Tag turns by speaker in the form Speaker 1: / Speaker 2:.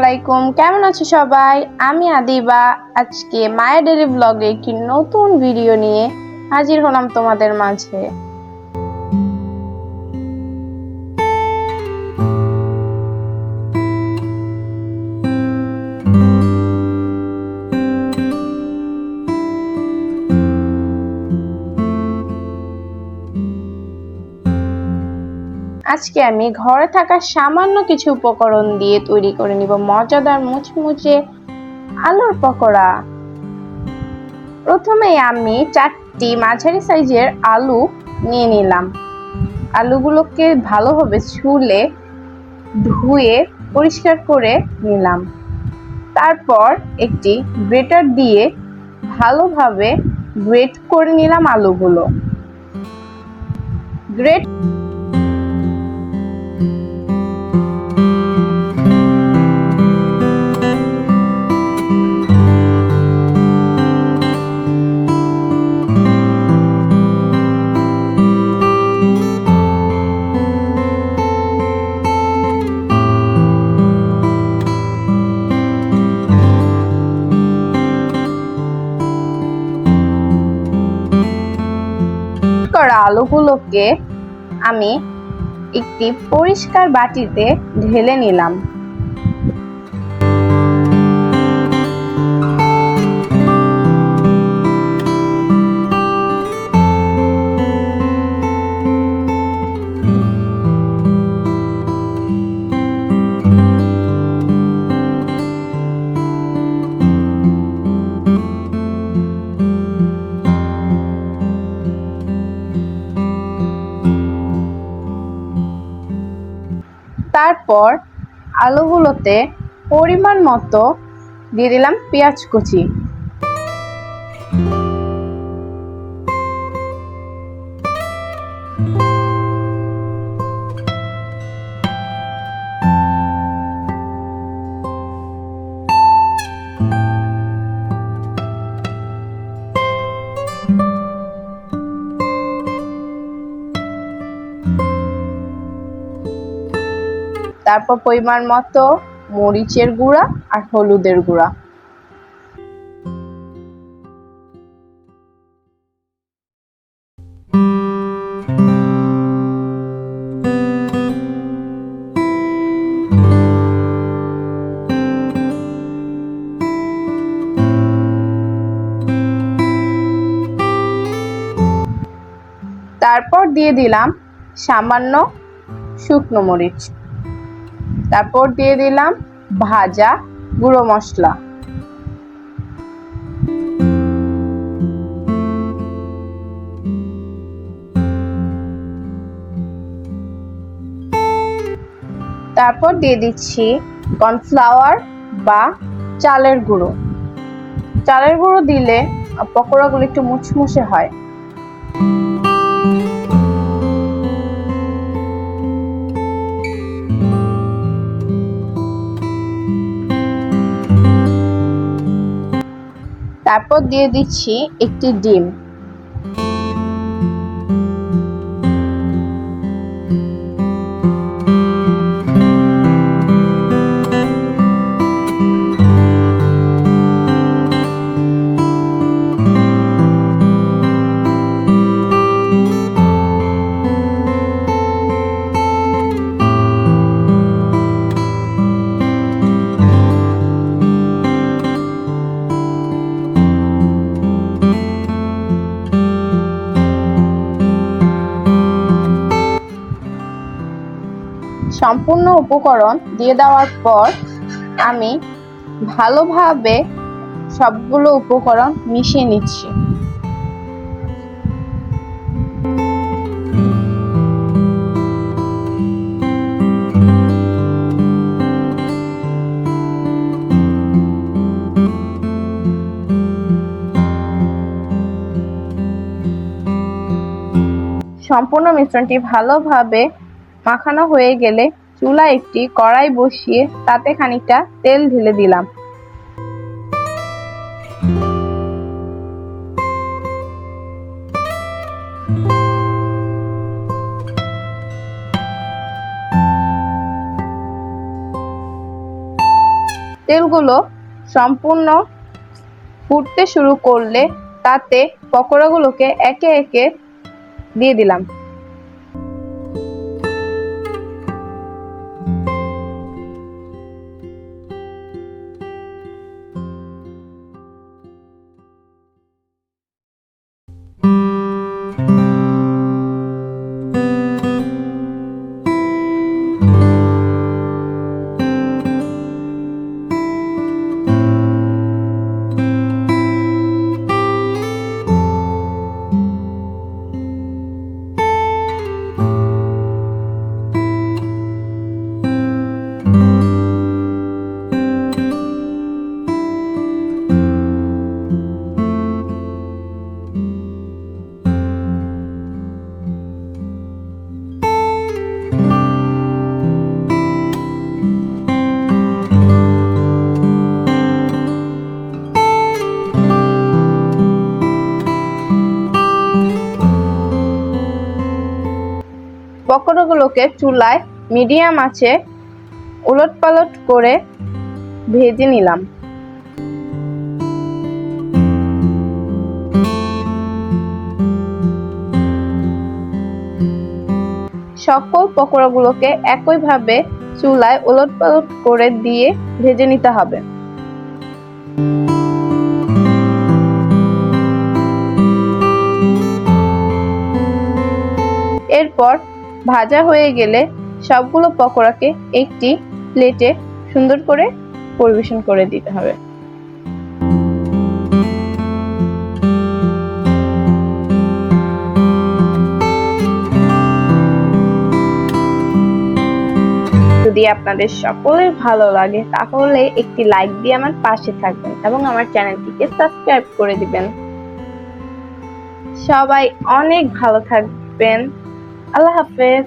Speaker 1: আলাইকুম, কেমন আছো সবাই? আমি আদিবা। আজকে মায়া ডেইলি ব্লগে একটি নতুন ভিডিও নিয়ে হাজির হলাম তোমাদের মাঝে। আজকে আমি ঘরে থাকা সামান্য কিছু উপকরণ দিয়ে তৈরি করে নিব মজাদার মুচমুচে আলুর পকোড়া। প্রথমে আমি 4টি মাঝারি সাইজের আলু নিয়ে নিলাম। আলুগুলোকে ভালোভাবে ছুলে ধুয়ে পরিষ্কার করে নিলাম। তারপর একটি গ্রেটার দিয়ে ভালোভাবে গ্রেট করে নিলাম আলুগুলো। গ্রেট করা আলুগুলোকে আমি একটি পরিষ্কার বাটিতে ঢেলে নিলাম। তারপর আলুগুলোতে পরিমাণ মতো দিয়ে দিলাম পেঁয়াজ কুচি। তারপর পরিমাণ মতো মরিচের গুঁড়া আর হলুদের গুঁড়া। তারপর দিয়ে দিলাম সামান্য শুকনো মরিচ। তারপর দিয়ে দিলাম ভাজা গুঁড়ো মশলা। তারপর দিয়ে দিচ্ছি কর্নফ্লাওয়ার বা চালের গুঁড়ো। চালের গুঁড়ো দিলে পকোড়াগুলো একটু মুচমুচে হয়। তারপর দিয়ে দিচ্ছি একটি ডিম। সম্পূর্ণ উপকরণ দিয়ে দেওয়ার পর আমি ভালোভাবে সবগুলো উপকরণ মিশিয়ে নিচ্ছি। সম্পূর্ণ মিশ্রণটি ভালোভাবে মাখানো হয়ে গেলে চুলায় একটি কড়াই বসিয়ে তাতে খানিকটা তেল ঢেলে দিলাম। তেলগুলো সম্পূর্ণ ফুটতে শুরু করলে তাতে পকোড়াগুলোকে একে একে দিয়ে দিলাম। পকোড়াগুলোকে চুলায় মিডিয়াম আঁচে উলটপালট করে ভেজে নিলাম। সকল পকোড়াগুলোকে একইভাবে চুলায় উলটপালট করে দিয়ে ভেজে নিতে হবে। এরপর ভাজা হয়ে গেলে সবগুলো পকোড়াকে একটি প্লেটে সুন্দর করে পরিবেশন করে দিতে হবে। যদি আপনাদের সকলের ভালো লাগে তাহলে একটি লাইক দিয়ে আমার পাশে থাকবেন এবং আমার চ্যানেলটিকে সাবস্ক্রাইব করে দিবেন। সবাই অনেক ভালো থাকবেন। আল্লাহ হাফেজ।